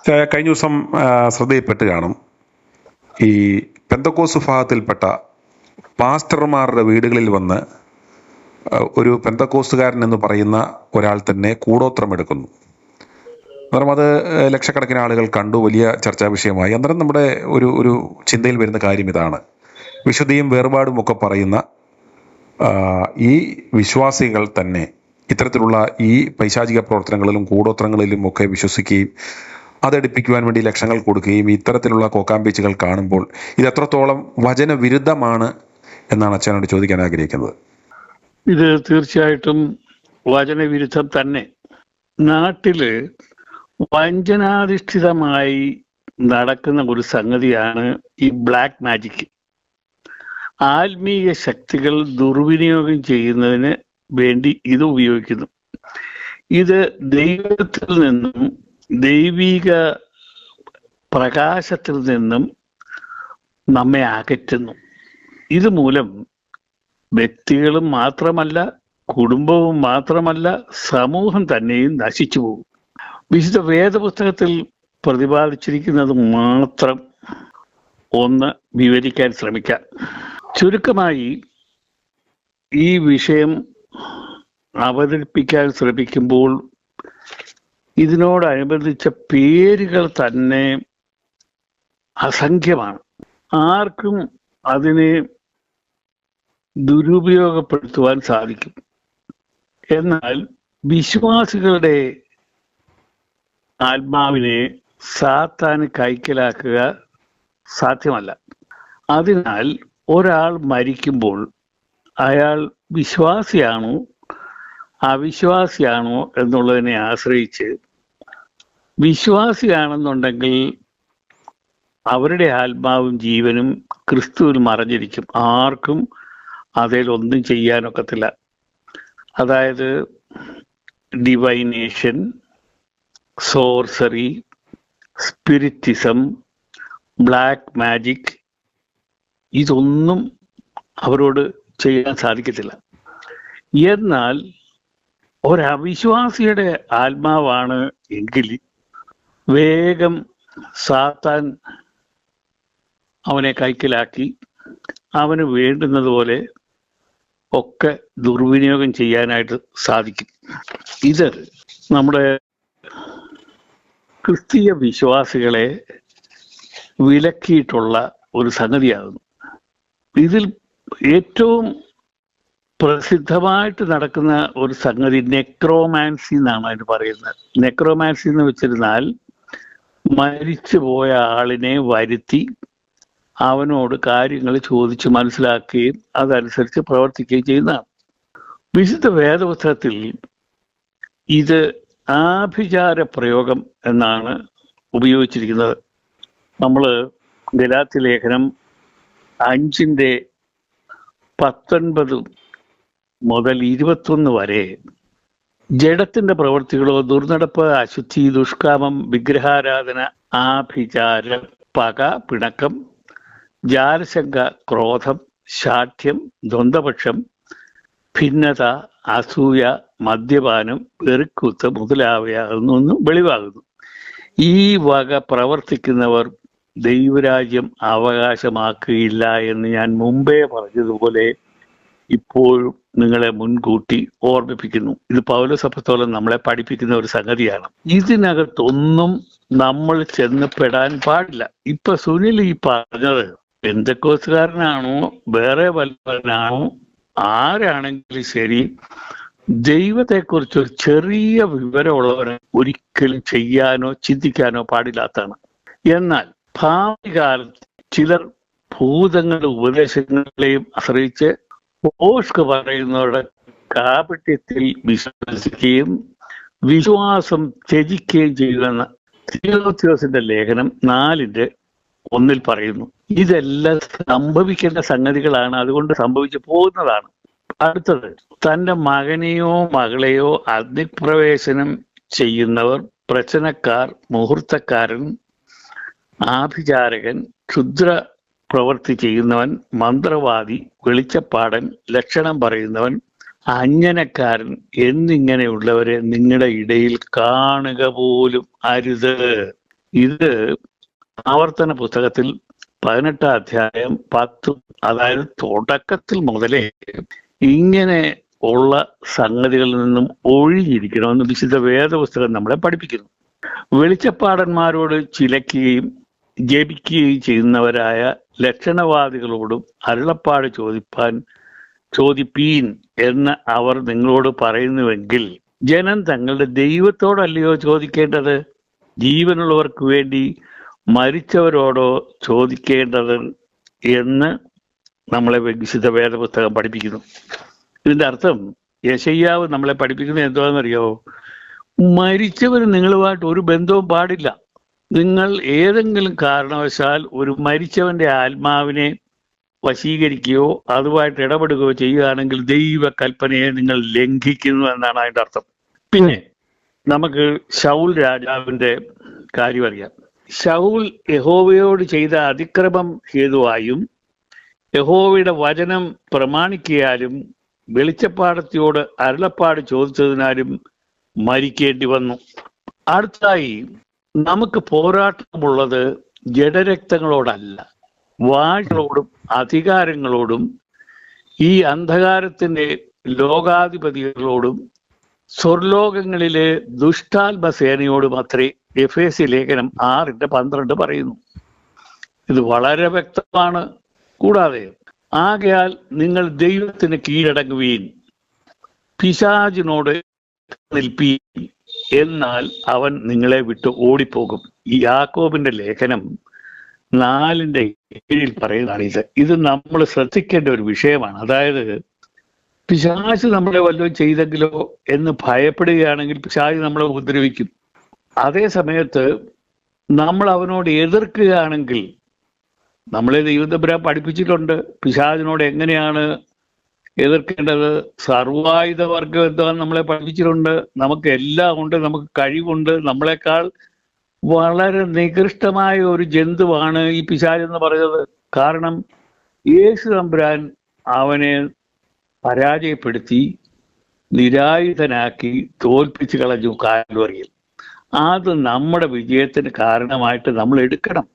കഴിഞ്ഞ ദിവസം ശ്രദ്ധയിൽപ്പെട്ട് കാണും, ഈ പെന്തക്കോസ് വിഭാഗത്തിൽപ്പെട്ട പാസ്റ്റർമാരുടെ വീടുകളിൽ വന്ന് ഒരു പെന്തക്കോസ്തുകാരൻ എന്ന് പറയുന്ന ഒരാൾ തന്നെ കൂടോത്രം എടുക്കുന്നു. അന്നേരം അത് ലക്ഷക്കണക്കിന് ആളുകൾ കണ്ടു, വലിയ ചർച്ചാ വിഷയമായി. അന്നേരം നമ്മുടെ ഒരു ചിന്തയിൽ വരുന്ന കാര്യം ഇതാണ്: വിശുദ്ധിയും വേർപാടും ഒക്കെ പറയുന്ന ഈ വിശ്വാസികൾ തന്നെ ഇത്തരത്തിലുള്ള ഈ പൈശാചിക പ്രവർത്തനങ്ങളിലും കൂടോത്രങ്ങളിലും ഒക്കെ വിശ്വസിക്കുകയും അതെടുപ്പിക്കുവാൻ വേണ്ടി ലക്ഷങ്ങൾ കൊടുക്കുകയും ഇത്തരത്തിലുള്ള കോക്കാമ്പീച്ചുകൾ കാണുമ്പോൾ ഇത് എത്രത്തോളം വചനവിരുദ്ധമാണ് എന്നാണ് അച്ഛനോട് ചോദിക്കാൻ ആഗ്രഹിക്കുന്നത്. ഇത് തീർച്ചയായിട്ടും വചനവിരുദ്ധം തന്നെ. നാട്ടില് വഞ്ചനാധിഷ്ഠിതമായി നടക്കുന്ന ഒരു സംഗതിയാണ് ഈ ബ്ലാക്ക് മാജിക്. ആത്മീയ ശക്തികൾ ദുർവിനിയോഗം ചെയ്യുന്നതിന് വേണ്ടി ഇത് ഉപയോഗിക്കുന്നു. ഇത് ദൈവത്തിൽ നിന്നും ദൈവിക പ്രകാശത്തിൽ നിന്നും നമ്മെ അകറ്റുന്നു. ഇതുമൂലം വ്യക്തികളും മാത്രമല്ല, കുടുംബവും മാത്രമല്ല, സമൂഹം തന്നെയും നശിച്ചു പോകും. വിശുദ്ധ വേദപുസ്തകത്തിൽ പ്രതിപാദിച്ചിരിക്കുന്നത് മാത്രം ഒന്ന് വിവരിക്കാൻ ശ്രമിക്കാം. ചുരുക്കമായി ഈ വിഷയം അവതരിപ്പിക്കാൻ ശ്രമിക്കുമ്പോൾ ഇതിനോടനുബന്ധിച്ച പേരുകൾ തന്നെ അസംഖ്യമാണ്. ആർക്കും അതിനെ ദുരുപയോഗപ്പെടുത്തുവാൻ സാധിക്കും. എന്നാൽ വിശ്വാസികളുടെ ആത്മാവിനെ സാത്താന് കൈക്കലാക്കുക സാധ്യമല്ല. അതിനാൽ ഒരാൾ മരിക്കുമ്പോൾ അയാൾ വിശ്വാസിയാണോ അവിശ്വാസിയാണോ എന്നുള്ളതിനെ ആശ്രയിച്ച്, വിശ്വാസിയാണെന്നുണ്ടെങ്കിൽ അവരുടെ ആത്മാവും ജീവനും ക്രിസ്തുവിൽ മറഞ്ഞിരിക്കും. ആർക്കും അതിലൊന്നും ചെയ്യാനൊക്കത്തില്ല. അതായത് ഡിവൈനേഷൻ, സോർസറി, സ്പിരിറ്റിസം, ബ്ലാക്ക് മാജിക്, ഇതൊന്നും അവരോട് ചെയ്യാൻ സാധിക്കത്തില്ല. എന്നാൽ ഒരവിശ്വാസിയുടെ ആത്മാവാണ് എങ്കിൽ വേഗം സാത്താൻ അവനെ കൈക്കലാക്കി അവന് വേണ്ടുന്നത് പോലെ ഒക്കെ ദുർവിനിയോഗം ചെയ്യാനായിട്ട് സാധിക്കും. ഇത് നമ്മുടെ ക്രിസ്തീയ വിശ്വാസികളെ വിലക്കിയിട്ടുള്ള ഒരു സംഗതിയാകുന്നു. ഇതിൽ ഏറ്റവും പ്രസിദ്ധമായിട്ട് നടക്കുന്ന ഒരു സംഗതി നെക്രോമാൻസി എന്നാണ് അതിന് പറയുന്നത്. നെക്രോമാൻസി എന്ന് വെച്ചിരുന്നാൽ മരിച്ചു പോയ ആളിനെ വരുത്തി അവനോട് കാര്യങ്ങൾ ചോദിച്ച് മനസ്സിലാക്കുകയും അതനുസരിച്ച് പ്രവർത്തിക്കുകയും ചെയ്യുന്നതാണ്. വിശുദ്ധ വേദപുസ്തകത്തിൽ ഇത് ആഭിചാര പ്രയോഗം എന്നാണ് ഉപയോഗിച്ചിരിക്കുന്നത്. നമ്മൾ ഗലാത്യ ലേഖനം 5:19 മുതൽ 21 വരെ ജഡത്തിന്റെ പ്രവൃത്തികളോ, ദുർനടപ്പ്, അശുദ്ധി, ദുഷ്കാമം, വിഗ്രഹാരാധന, ആഭിചാരം, പക, പിണക്കം, ജാരശങ്ക, ക്രോധം, ശാഠ്യം, ദ്വന്ദ്വപക്ഷം, ഭിന്നത, അസൂയ, മദ്യപാനം, വെറുക്കുത്ത് മുതലാവയാകുന്നു വെളിവാകുന്നു. ഈ വക പ്രവർത്തിക്കുന്നവർ ദൈവരാജ്യം അവകാശമാക്കുകയില്ല എന്ന് ഞാൻ മുമ്പേ പറഞ്ഞതുപോലെ ഇപ്പോഴും നിങ്ങളെ മുൻകൂട്ടി ഓർമ്മിപ്പിക്കുന്നു. ഇത് പൗലോസ് അപ്പോസ്തലൻ നമ്മളെ പഠിപ്പിക്കുന്ന ഒരു സംഗതിയാണ്. ഇതിനകത്തൊന്നും നമ്മൾ ചെന്ന് പെടാൻ പാടില്ല. ഇപ്പൊ സുനിൽ ഈ പറഞ്ഞത് പെന്തക്കോസ്തുകാരനാണോ വേറെ വല്ലവനാണോ ആരാണെങ്കിലും ശരി, ദൈവത്തെക്കുറിച്ചൊരു ചെറിയ വിവരമുള്ളവന് ഒരിക്കലും ചെയ്യാനോ ചിന്തിക്കാനോ പാടില്ലാത്തതാണ്. എന്നാൽ ഭാവി കാലത്ത് ചിലർ ഭൂതങ്ങളുടെ ഉപദേശങ്ങളെയും ആശ്രയിച്ച് ഓഷ്ക് പറയുന്നവരുടെ കാപട്യത്തിൽ വിശ്വസിക്കുകയും വിശ്വാസം ത്യജിക്കുകയും ചെയ്യുമെന്ന തീമോഥെയോസിന്റെ ലേഖനം 4:1 പറയുന്നു. ഇതെല്ലാം സംഭവിക്കേണ്ട സംഗതികളാണ്, അതുകൊണ്ട് സംഭവിച്ചു പോകുന്നതാണ്. അടുത്തത്, തൻ്റെ മകനെയോ മകളെയോ അഗ്നിപ്രവേശനം ചെയ്യുന്നവർ, പ്രശ്നക്കാർ, മുഹൂർത്തക്കാരൻ, ആഭിചാരകൻ, ക്ഷുദ്ര പ്രവൃത്തി ചെയ്യുന്നവൻ, മന്ത്രവാദി, വെളിച്ചപ്പാടൻ, ലക്ഷണം പറയുന്നവൻ, അഞ്ജനക്കാരൻ എന്നിങ്ങനെയുള്ളവരെ നിങ്ങളുടെ ഇടയിൽ കാണുക പോലും അരുത് ഇത് ആവർത്തന പുസ്തകത്തിൽ 18 അധ്യായം 10, അതായത് തുടക്കത്തിൽ മുതലേ ഇങ്ങനെ ഉള്ള സംഗതികളിൽ നിന്നും ഒഴിഞ്ഞിരിക്കണമെന്ന് വിശുദ്ധ വേദപുസ്തകം നമ്മളെ പഠിപ്പിക്കുന്നു. വെളിച്ചപ്പാടന്മാരോട് ചിലയ്ക്കുകയും ജപിക്കുകയും ചെയ്യുന്നവരായ ലക്ഷണവാദികളോടും അരുളപ്പാട് ചോദിപ്പീൻ എന്ന് അവർ നിങ്ങളോട് പറയുന്നുവെങ്കിൽ ജനം തങ്ങളുടെ ദൈവത്തോടല്ലയോ ചോദിക്കേണ്ടത്? ജീവനുള്ളവർക്ക് വേണ്ടി മരിച്ചവരോടോ ചോദിക്കേണ്ടത് എന്ന് നമ്മളെ വിശുദ്ധ വേദപുസ്തകം പഠിപ്പിക്കുന്നു. ഇതിന്റെ അർത്ഥം യെശയ്യാവ് നമ്മളെ പഠിപ്പിക്കുന്നത് എന്താണെന്നറിയോ? മരിച്ചവർ നിങ്ങളുമായിട്ട് ഒരു ബന്ധവും പാടില്ല. നിങ്ങൾ ഏതെങ്കിലും കാരണവശാൽ ഒരു മരിച്ചവന്റെ ആത്മാവിനെ വശീകരിക്കുകയോ അതുമായിട്ട് ഇടപെടുകയോ ചെയ്യുകയാണെങ്കിൽ ദൈവ കൽപ്പനയെ നിങ്ങൾ ലംഘിക്കുന്നു എന്നാണ് അതിന്റെ അർത്ഥം. പിന്നെ നമുക്ക് ശൗൽ രാജാവിന്റെ കാര്യം അറിയാം. ശൗൽ യഹോവയോട് ചെയ്ത അതിക്രമം ഹേതുവായും യഹോവയുടെ വചനം പ്രമാണിക്കയാലും വെളിച്ചപ്പാടത്തിയോട് അരുളപ്പാട് ചോദിച്ചതിനാലും മരിക്കേണ്ടി വന്നു. അടുത്തായി നമുക്ക് പോരാട്ടമുള്ളത് ജഡരക്തങ്ങളോടല്ല, വാഴ്ചകളോടും അധികാരങ്ങളോടും ഈ അന്ധകാരത്തിന്റെ ലോകാധിപതികളോടും സ്വർലോകങ്ങളിലെ ദുഷ്ടാത്മസേനയോടും അത്രേ എഫേസ്യ ലേഖനം 6:12 പറയുന്നു. ഇത് വളരെ വ്യക്തമാണ്. കൂടാതെ ആകയാൽ നിങ്ങൾ ദൈവത്തിന് കീഴടങ്ങുവീൻ, പിശാചിനോട് നിൽപ്പീൻ, എന്നാൽ അവൻ നിങ്ങളെ വിട്ട് ഓടിപ്പോകും. ഈ യാക്കോബിന്റെ ലേഖനം 4:7 പറയുന്നതാണ് ഇത് നമ്മൾ ശ്രദ്ധിക്കേണ്ട ഒരു വിഷയമാണ്. അതായത് പിശാച് നമ്മളെ വല്ലതും ചെയ്തെങ്കിലോ എന്ന് ഭയപ്പെടുകയാണെങ്കിൽ പിശാച് നമ്മളെ ഉപദ്രവിക്കും. അതേ സമയത്ത് നമ്മൾ അവനോട് എതിർക്കുകയാണെങ്കിൽ, നമ്മളെ ദൈവത്തമ്പുരാൻ പഠിപ്പിച്ചിട്ടുണ്ട് പിശാചിനോട് എങ്ങനെയാണ് എതിർക്കേണ്ടത്. സർവായുധ വർഗം എന്താന്ന് നമ്മളെ പഠിപ്പിച്ചിട്ടുണ്ട്. നമുക്ക് എല്ലാം ഉണ്ട്, നമുക്ക് കഴിവുണ്ട്. നമ്മളെക്കാൾ വളരെ നികൃഷ്ടമായ ഒരു ജന്തുവാണ് ഈ പിശാച് എന്ന് പറയുന്നത്. കാരണം യേശു തമ്പുരാൻ അവനെ പരാജയപ്പെടുത്തി നിരായുധനാക്കി തോൽപ്പിച്ചു കളഞ്ഞു കാൽവറിയിൽ. അത് നമ്മുടെ വിജയത്തിന് കാരണമായിട്ട് നമ്മൾ എടുക്കണം.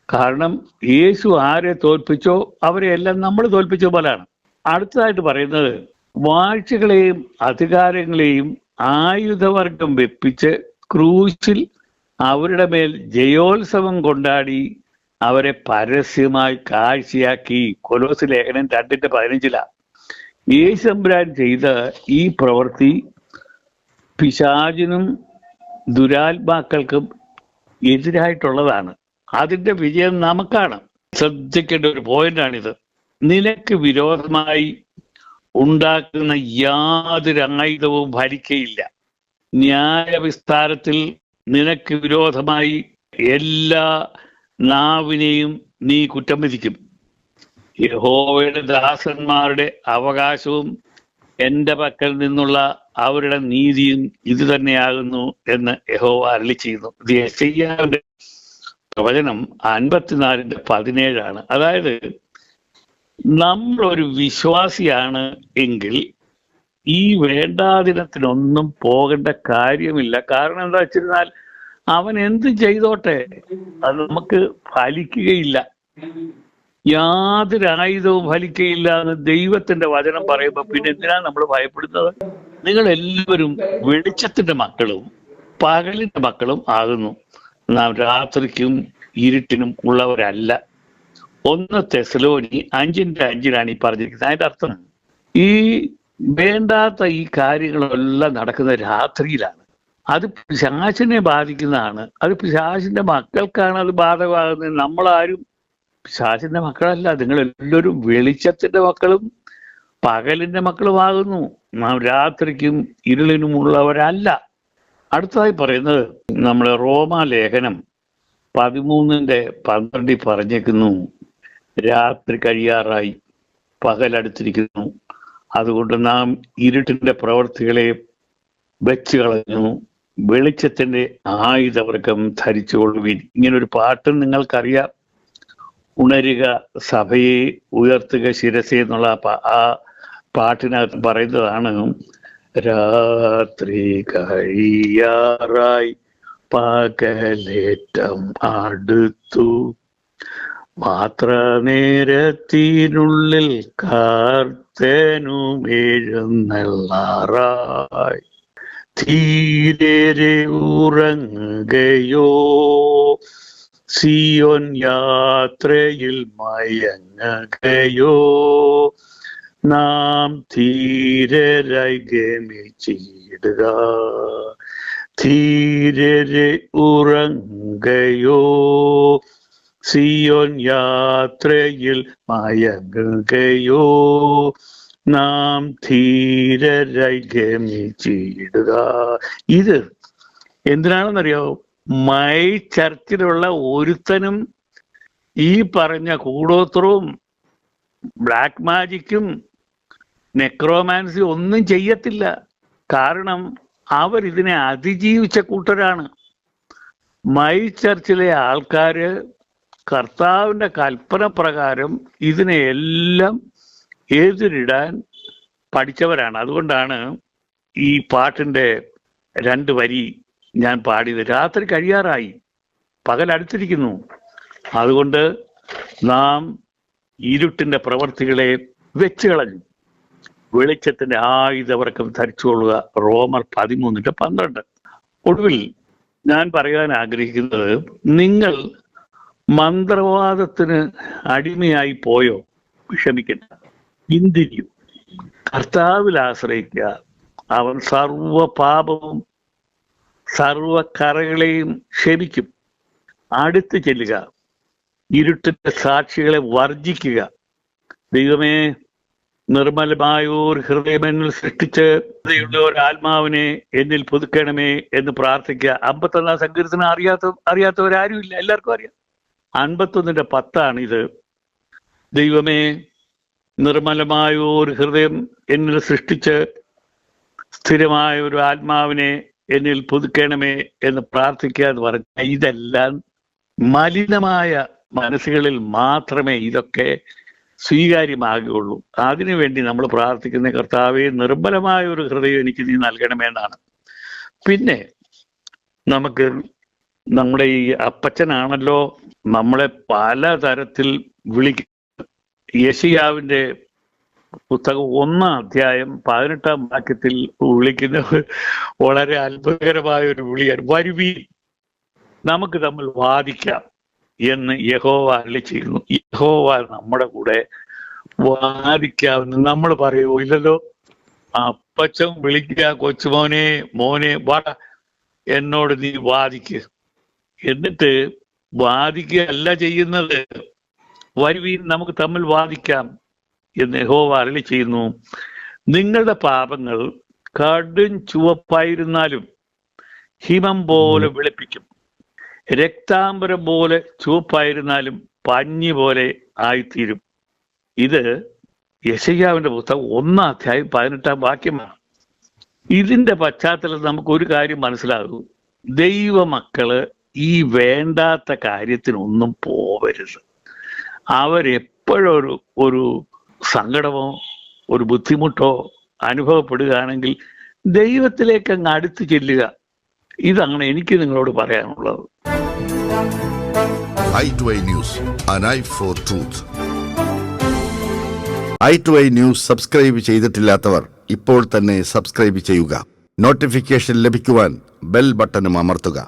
കാരണം യേശു ആരെ തോൽപ്പിച്ചോ അവരെ എല്ലാം നമ്മൾ തോൽപ്പിച്ച പോലാണ്. അടുത്തതായിട്ട് പറയുന്നത് വാഴ്ചകളെയും അധികാരങ്ങളെയും ആയുധവർഗം വെപ്പിച്ച് ക്രൂശിൽ അവരുടെ മേൽ ജയോത്സവം കൊണ്ടാടി അവരെ പരസ്യമായി കാഴ്ചയാക്കി. കൊലോസ് ലേഖനം 2:15 യേശു തമ്പുരാൻ ചെയ്ത ഈ പ്രവൃത്തി പിശാചിനും ദുരാത്മാക്കൾക്കും എതിരായിട്ടുള്ളതാണ്. അതിന്റെ വിജയം നമുക്കാണ്. ശ്രദ്ധിക്കേണ്ട ഒരു പോയിന്റാണിത്. നിനക്ക് വിരോധമായി ഉണ്ടാക്കുന്ന യാതൊരു ആയുധവും ഫലിക്കയില്ല. ന്യായവിസ്താരത്തിൽ നിനക്ക് വിരോധമായി എല്ലാ നാവിനെയും നീ കുറ്റം വിധിക്കും. യഹോവയുടെ ദാസന്മാരുടെ അവകാശവും എൻ്റെ പക്കൽ നിന്നുള്ള അവരുടെ നീതിയും ഇത് തന്നെയാകുന്നു എന്ന് യഹോവ അരുളി ചെയ്യുന്നു. ഇത് യെശയ്യാവിന്റെ പ്രവചനം 54:17. അതായത് നമ്മളൊരു വിശ്വാസിയാണ് എങ്കിൽ ഈ വേണ്ടാദിനത്തിനൊന്നും പോകേണ്ട കാര്യമില്ല. കാരണം എന്താ വെച്ചിരുന്നാൽ അവൻ എന്ത് ചെയ്തോട്ടെ, അത് നമുക്ക് ഫലിക്കുകയില്ല. യാതൊരു ആയുധവും ഫലിക്കയില്ല എന്ന് ദൈവത്തിന്റെ വചനം പറയുമ്പോൾ പിന്നെ എന്തിനാ നമ്മൾ ഭയപ്പെടുന്നത്? നിങ്ങൾ എല്ലാവരും വെളിച്ചത്തിന്റെ മക്കളും പകലിന്റെ മക്കളും ആകുന്നു. നാം രാത്രിക്കും ഇരുട്ടിനും ഉള്ളവരല്ല. 1 തെസ്സലോനി 5:5 ഈ പറഞ്ഞിരിക്കുന്നത്. അതിന്റെ അർത്ഥം ഈ വേണ്ടാത്ത ഈ കാര്യങ്ങളെല്ലാം നടക്കുന്ന രാത്രിയിലാണ്. അത് പിശാചിനെ ബാധിക്കുന്നതാണ്. അത് പിശാചിന്റെ മക്കൾക്കാണ് അത് ബാധകമാകുന്നത്. നമ്മളാരും പിശാചിന്റെ മക്കളല്ല. നിങ്ങളെല്ലാവരും വെളിച്ചത്തിന്റെ മക്കളും പകലിന്റെ മക്കളുമാകുന്നു. നാം രാത്രിക്കും ഇരുളിനുമുള്ളവരല്ല. അടുത്തതായി പറയുന്നത് നമ്മളെ റോമാ ലേഖനം 13:12 പറഞ്ഞേക്കുന്നു, രാത്രി കഴിയാറായി, പകലടുത്തിരിക്കുന്നു, അതുകൊണ്ട് നാം ഇരുട്ടിന്റെ പ്രവൃത്തികളെ വെച്ച് കളഞ്ഞു, വെളിച്ചത്തിന്റെ ആയുധവർഗം ധരിച്ചുകൊള്ളുവിൻ. ഇങ്ങനൊരു പാട്ടും നിങ്ങൾക്കറിയാം. ഉണരുക സഭയെ ഉയർത്തുക ശിരസെ എന്നുള്ള ആ പാട്ടിനകത്ത് പറയുന്നതാണ്, രാത്രി കഴിയാറായി പകലേറ്റം അടുത്തു. മാത്ര നേരത്തിനുള്ളിൽ കർത്തനും എഴുന്നള്ളാറായി. ധീരരെ ഉറങ്ങയോ, സിയോൻ യാത്രയിൽ മയങ്ങകയോ. നാം ധീരരായി ഗമിച്ചിടുക. ധീരരെ ഉറങ്ങയോ, സിയോൻ യാത്രയിൽ മയങ്ങുകയോ. നാം ധീരരായി ഗമിച്ചിടുക. ഇത് എന്തിനാണെന്നറിയാവോ? മൈ ചർച്ചിലുള്ള ഒരുത്തനും ഈ പറഞ്ഞ കൂടോത്രവും ബ്ലാക്ക് മാജിക്കും നെക്രോമാൻസി ഒന്നും ചെയ്യത്തില്ല. കാരണം അവരിതിനെ അതിജീവിച്ച കൂട്ടരാണ്. മൈ ചർച്ചിലെ ആൾക്കാര് കർത്താവിന്റെ കൽപ്പന പ്രകാരം ഇതിനെ എല്ലാം എതിരിടാൻ പഠിച്ചവരാണ്. അതുകൊണ്ടാണ് ഈ പാട്ടിന്റെ 2 വരി ഞാൻ പാടിയത്. രാത്രി കഴിയാറായി, പകൽ അടുത്തിരിക്കുന്നു. അതുകൊണ്ട് നാം ഇരുട്ടിന്റെ പ്രവർത്തികളെ വെച്ച് കളഞ്ഞു, വെളിച്ചത്തിന്റെ ആയുധവർക്കം ധരിച്ചുകൊള്ളുക. റോമർ 13:12. ഒടുവിൽ ഞാൻ പറയാൻ ആഗ്രഹിക്കുന്നത്, നിങ്ങൾ മന്ത്രവാദത്തിന് അടിമയായി പോയോ? വിഷമിക്കണ്ട, പിന്തിരിയൂ, കർത്താവിൽ ആശ്രയിക്കുക. അവൻ സർവ പാപവും സർവ കറകളെയും ക്ഷമിക്കും. അടുത്ത് ചെല്ലുക, ഇരുട്ടിന്റെ സാക്ഷികളെ വർജിക്കുക. ദൈവമേ, നിർമ്മലമായോർ ഹൃദയം എന്നിൽ സൃഷ്ടിച്ച് ഒരു ആത്മാവിനെ എന്നിൽ പുതുക്കണമേ എന്ന് പ്രാർത്ഥിക്കുക. 51 സങ്കീർത്തനം അറിയാത്തവരാരും ഇല്ല, എല്ലാവർക്കും അറിയാം. 51:10 ഇത്. ദൈവമേ, നിർമ്മലമായോർ ഹൃദയം എന്നിൽ സൃഷ്ടിച്ച് സ്ഥിരമായ ഒരു ആത്മാവിനെ എന്നിൽ പുതുക്കണമേ എന്ന് പ്രാർത്ഥിക്കുക എന്ന് പറഞ്ഞ, ഇതെല്ലാം മലിനമായ മനസ്സുകളിൽ മാത്രമേ ഇതൊക്കെ സ്വീകാര്യമാകുകയുള്ളൂ. അതിനുവേണ്ടി നമ്മൾ പ്രാർത്ഥിക്കുന്ന, കർത്താവേ, നിർമ്മലമായ ഒരു ഹൃദയം എനിക്ക് നീ നൽകണമെന്നാണ്. പിന്നെ നമുക്ക് നമ്മുടെ ഈ അപ്പച്ചനാണല്ലോ നമ്മളെ പലതരത്തിൽ വിളിക്കും. യെശയ്യാവിന്റെ പുസ്തകം 1-ാം അധ്യായം 18-ാം വാക്യത്തിൽ വിളിക്കുന്ന വളരെ അത്ഭുതകരമായ ഒരു വിളിയാണ്. വരുവീൻ, നമുക്ക് തമ്മിൽ വാദിക്കാം എന്ന് യഹോവ അരുളിച്ചെയ്യുന്നു. യഹോവ നമ്മുടെ കൂടെ വാദിക്കാമെന്ന് നമ്മൾ പറയുമോ? ഇല്ലല്ലോ. അപ്പച്ചൻ വിളിക്കുക, കൊച്ചുമോനെ, മോനെ വാട, എന്നോട് നീ വാദിക്ക്. എന്നിട്ട് വാദിക്കുക അല്ല ചെയ്യുന്നത്, വരുവീൻ നമുക്ക് തമ്മിൽ വാദിക്കാം എന്ന് യഹോവ അരുളിച്ചെയ്യുന്നു. നിങ്ങളുടെ പാപങ്ങൾ കടും ചുവപ്പായിരുന്നാലും ഹിമം പോലെ വെളുപ്പിക്കും, രക്താംബരം പോലെ ചുവപ്പായിരുന്നാലും പഞ്ഞി പോലെ ആയിത്തീരും. ഇത് യെശയ്യാവിന്റെ പുസ്തകം 1-ാം അധ്യായം 18-ാം വാക്യമാണ്. ഇതിന്റെ പശ്ചാത്തലത്തിൽ നമുക്ക് ഒരു കാര്യം മനസ്സിലാകൂ. ദൈവമക്കള് ഈ വേണ്ടാത്ത കാര്യത്തിനൊന്നും പോവരുത്. അവരെപ്പോഴൊരു ഒരു സങ്കടമോ ഒരു ബുദ്ധിമുട്ടോ അനുഭവപ്പെടുകയാണെങ്കിൽ ദൈവത്തിലേക്ക് അങ്ങ് അടുത്ത് ചെല്ലുക. ഇതാണ് എനിക്ക് നിങ്ങളോട് പറയാനുള്ളത്. i2i News, an eye for truth. i2i News subscribe ചെയ്തിട്ടില്ലാത്തവർ ഇപ്പോൾ തന്നെ സബ്സ്ക്രൈബ് ചെയ്യുക. നോട്ടിഫിക്കേഷൻ ലഭിക്കുവാൻ ബെൽ ബട്ടണും അമർത്തുക.